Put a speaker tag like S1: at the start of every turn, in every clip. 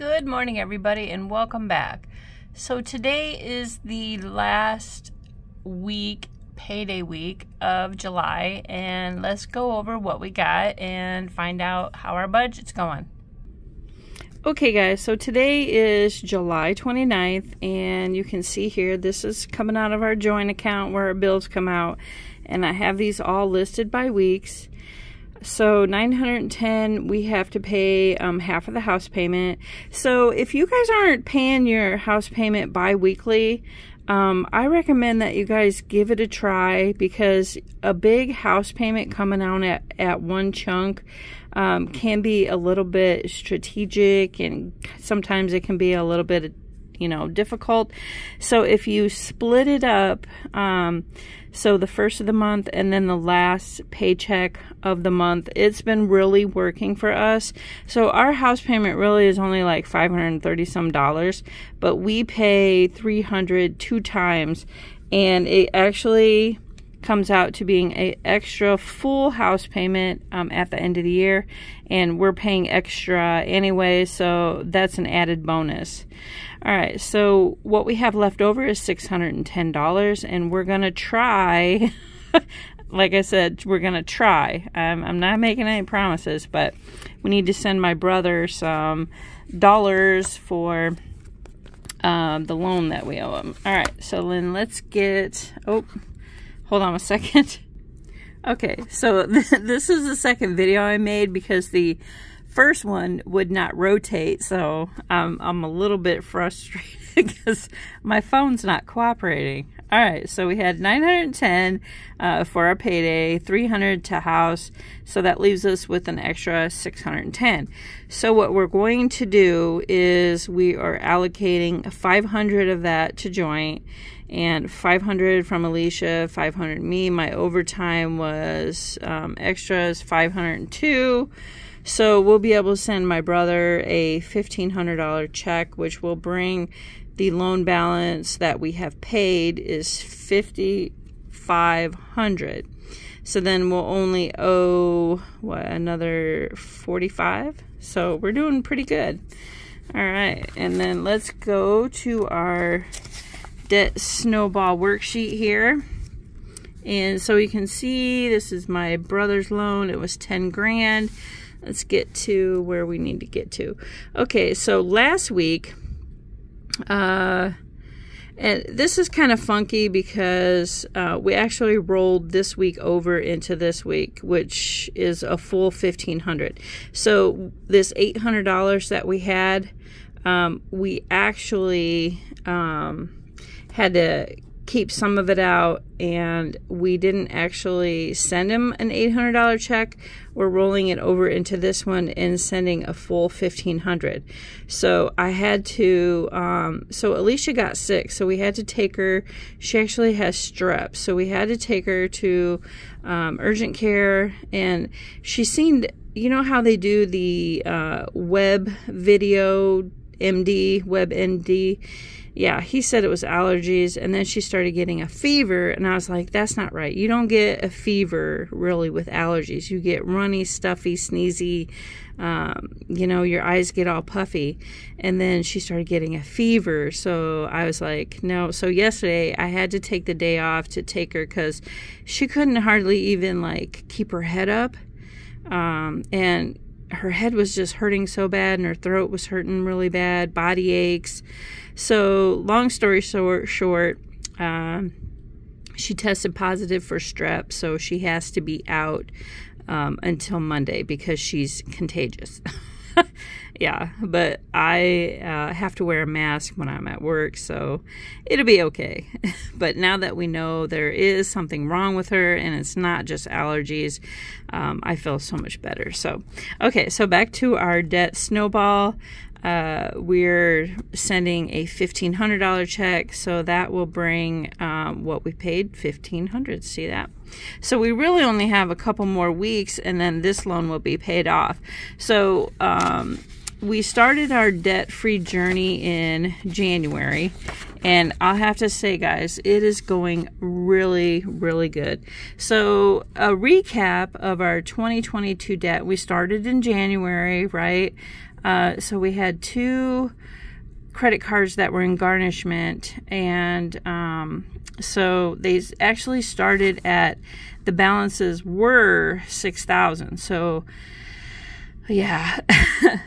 S1: Good morning, everybody, and welcome back. So today is the last week, payday week of July, and let's go over what we got and find out how our budget's going. Okay guys, so today is July 29th, and you can see here this is coming out of our joint account where our bills come out, and I have these all listed by weeks. So $910, we have to pay half of the house payment. So if you guys aren't paying your house payment bi-weekly, I recommend that you guys give it a try, because a big house payment coming out at one chunk can be a little bit strategic, and sometimes it can be a little bit, difficult. So if you split it up, so the first of the month and then the last paycheck of the month, it's been really working for us. So our house payment really is only like $530 some, but we pay $300 2 times, and it actually comes out to being an extra full house payment at the end of the year, and we're paying extra anyway, so that's an added bonus. All right, so what we have left over is $610, and we're gonna try like I said, we're gonna try. I'm not making any promises, but we need to send my brother some dollars for the loan that we owe him. All right, so then let's get, hold on a second. Okay, so this is the second video I made because the first one would not rotate, so I'm a little bit frustrated because my phone's not cooperating. All right, so we had $910 for our payday, $300 to house, so that leaves us with an extra $610. So what we're going to do is we are allocating $500 of that to joint, and $500 from Alicia, $500 me. My overtime was extras, $502. So we'll be able to send my brother a $1,500 check, which will bring the loan balance that we have paid is $5,500. So then we'll only owe, another $45? So we're doing pretty good. All right, and then let's go to our debt snowball worksheet here. And so you can see this is my brother's loan. It was 10 grand. Let's get to where we need to get to. Okay, so last week, and this is kind of funky because we actually rolled this week over into this week, which is a full $1,500. So this $800 that we had, we actually had to keep some of it out, and we didn't actually send him an $800 check. We're rolling it over into this one and sending a full $1,500. So I had to, so Alicia got sick, so we had to take her. She actually has strep, so we had to take her to urgent care, and she seemed, you know how they do the web video MD, WebMD. Yeah, he said it was allergies, and then she started getting a fever, and I was like, that's not right. You don't get a fever really with allergies. You get runny, stuffy, sneezy, your eyes get all puffy, and then she started getting a fever, so I was like, no. So yesterday, I had to take the day off to take her because she couldn't hardly even, keep her head up, and her head was just hurting so bad, and her throat was hurting really bad, body aches. So long story short, she tested positive for strep, so she has to be out until Monday because she's contagious. Yeah, but I have to wear a mask when I'm at work, so it'll be okay. But now that we know there is something wrong with her and it's not just allergies, I feel so much better. So, okay, so back to our debt snowball. We're sending a $1,500 check, so that will bring what we paid, $1,500. See that? So we really only have a couple more weeks, and then this loan will be paid off. So we started our debt-free journey in January, and I'll have to say, guys, it is going really, really good. So a recap of our 2022 debt. We started in January, right? So we had 2 credit cards that were in garnishment, and so they actually started at, the balances were $6,000. So yeah,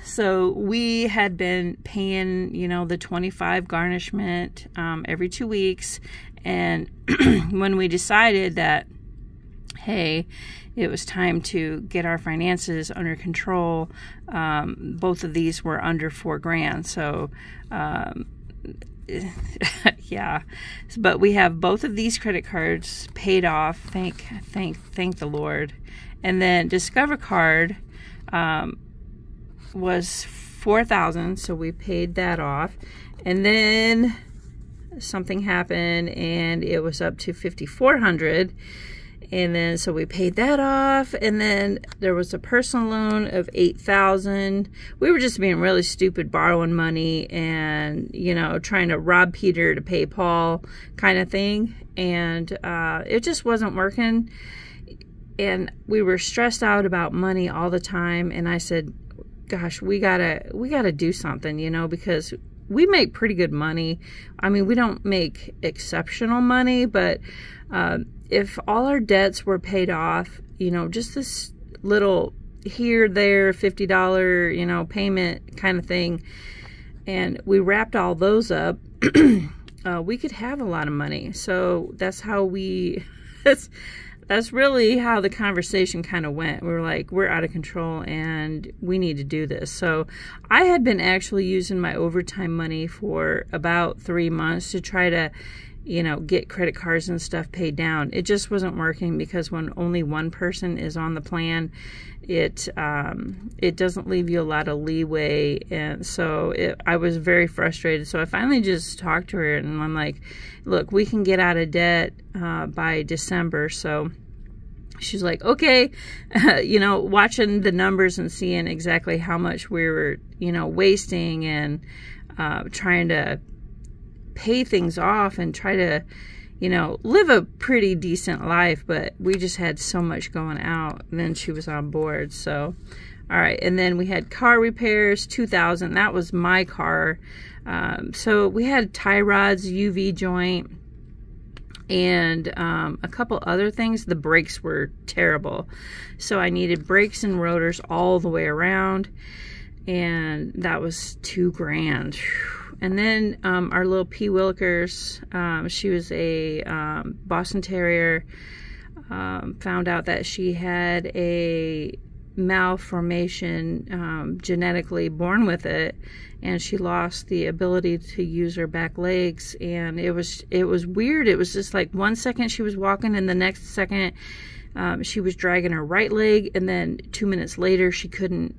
S1: so we had been paying, you know, the 25 garnishment every 2 weeks, and when we decided that, hey, it was time to get our finances under control, both of these were under $4,000. So yeah, but we have both of these credit cards paid off, thank the Lord. And then Discover card was $4,000, so we paid that off. And then something happened and it was up to $5,400, and then so we paid that off. And then there was a personal loan of $8,000. We were just being really stupid, borrowing money and, you know, trying to rob Peter to pay Paul kind of thing, and it just wasn't working. And we were stressed out about money all the time, and I said, gosh, we gotta do something, you know, because we make pretty good money. I mean, we don't make exceptional money, but if all our debts were paid off, you know, just this little here, there, $50, you know, payment kind of thing, and we wrapped all those up, we could have a lot of money. So that's how that's really how the conversation kind of went. We were like, we're out of control and we need to do this. So I had been actually using my overtime money for about 3 months to try to, you know, get credit cards and stuff paid down. It just wasn't working, because when only one person is on the plan, it doesn't leave you a lot of leeway. And so I was very frustrated. So I finally just talked to her, and I'm like, look, we can get out of debt by December. So she's like, okay, you know, watching the numbers and seeing exactly how much we were, you know, wasting, and trying to pay things off and try to, you know, live a pretty decent life, but we just had so much going out. And then she was on board. So all right, and then we had car repairs, $2,000. That was my car. So we had tie rods, UV joint, and a couple other things. The brakes were terrible, so I needed brakes and rotors all the way around, and that was $2,000. And then our little P. Willikers, she was a Boston Terrier, found out that she had a malformation, genetically born with it, and she lost the ability to use her back legs. And it was weird. It was just like 1 second she was walking, and the next second she was dragging her right leg, and then 2 minutes later she couldn't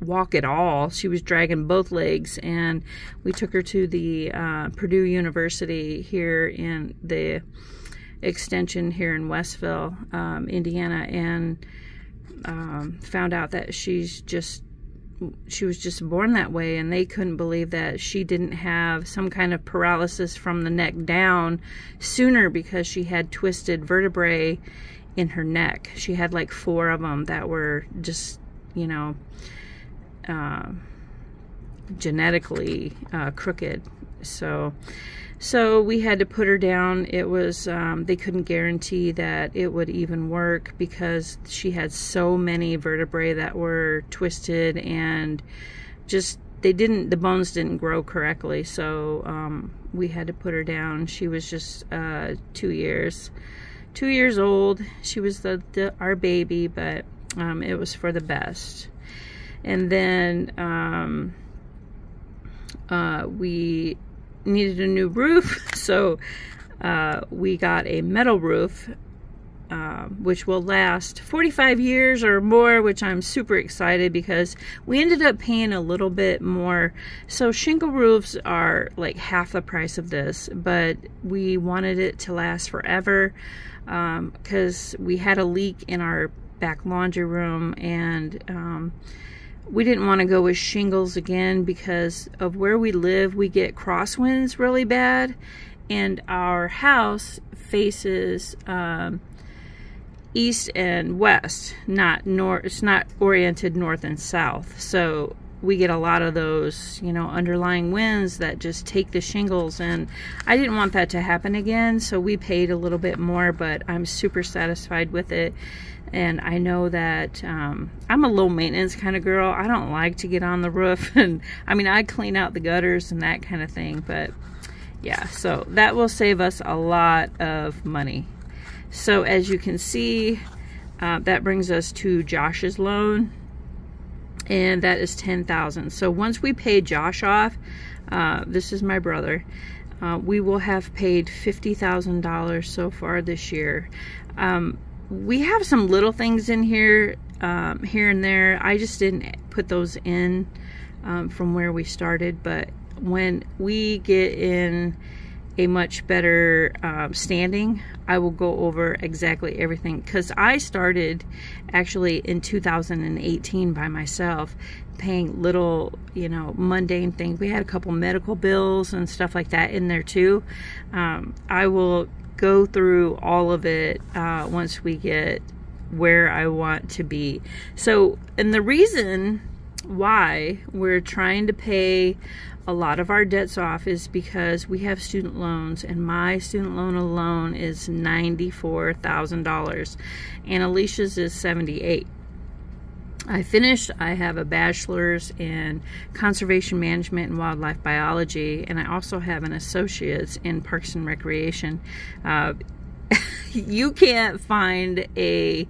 S1: walk at all. She was dragging both legs. And we took her to the Purdue University here in the extension here in Westville, Indiana, and found out that she was just born that way, and they couldn't believe that she didn't have some kind of paralysis from the neck down sooner, because she had twisted vertebrae in her neck. She had like 4 of them that were just, you know, genetically crooked. So we had to put her down. It was they couldn't guarantee that it would even work, because she had so many vertebrae that were twisted, and just the bones didn't grow correctly. So we had to put her down. She was just 2 years old. She was our baby, but it was for the best. And then we needed a new roof, so we got a metal roof, which will last 45 years or more, which I'm super excited, because we ended up paying a little bit more. So shingle roofs are like half the price of this, but we wanted it to last forever, because we had a leak in our back laundry room, and we didn't want to go with shingles again, because of where we live. We get crosswinds really bad, and our house faces east and west, not north. It's not oriented north and south. So we get a lot of those, you know, underlying winds that just take the shingles, and I didn't want that to happen again, so we paid a little bit more, but I'm super satisfied with it. And I know that I'm a low maintenance kind of girl. I don't like to get on the roof, and I mean, I clean out the gutters and that kind of thing, but yeah, so that will save us a lot of money. So as you can see, that brings us to Josh's loan, and that is $10,000. So once we pay Josh off, this is my brother, we will have paid $50,000 so far this year. We have some little things in here, here and there. I just didn't put those in from where we started, but when we get in a much better standing, I will go over exactly everything, because I started actually in 2018 by myself, paying little, you know, mundane things. We had a couple medical bills and stuff like that in there too. I will go through all of it once we get where I want to be. So, and the reason why we're trying to pay a lot of our debts off is because we have student loans, and my student loan alone is $94,000, and Alicia's is $78,000. I have a bachelor's in conservation management and wildlife biology, and I also have an associate's in parks and recreation. You can't find a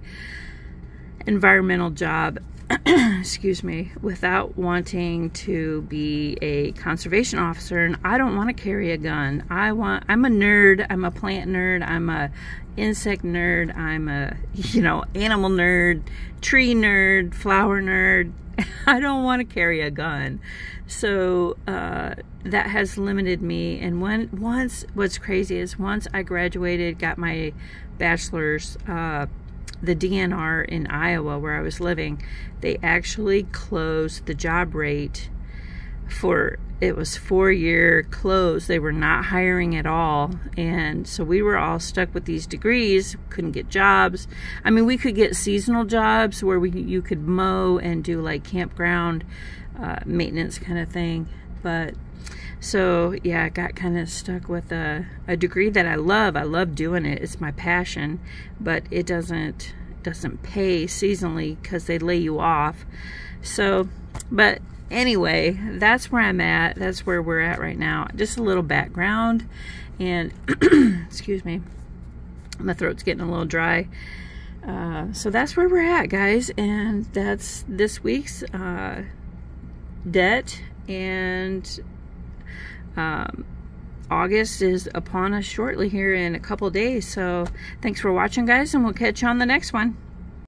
S1: environmental job excuse me, without wanting to be a conservation officer, and I don't want to carry a gun. I'm a nerd. I'm a plant nerd. I'm a insect nerd. I'm a, you know, animal nerd, tree nerd, flower nerd. I don't want to carry a gun. So that has limited me. And what's crazy is once I graduated, got my bachelor's, the DNR in Iowa where I was living, they actually closed the job rate for, it was 4-year close. They were not hiring at all, and so we were all stuck with these degrees, couldn't get jobs. I mean, we could get seasonal jobs where you could mow and do like campground maintenance kind of thing, but so yeah, I got kind of stuck with a degree that I love. I love doing it. It's my passion, but it doesn't pay seasonally because they lay you off. So, but anyway, that's where I'm at. That's where we're at right now. Just a little background, and excuse me, my throat's getting a little dry. So that's where we're at, guys, and that's this week's debt, and August is upon us shortly here in a couple days. So thanks for watching, guys, and we'll catch you on the next one.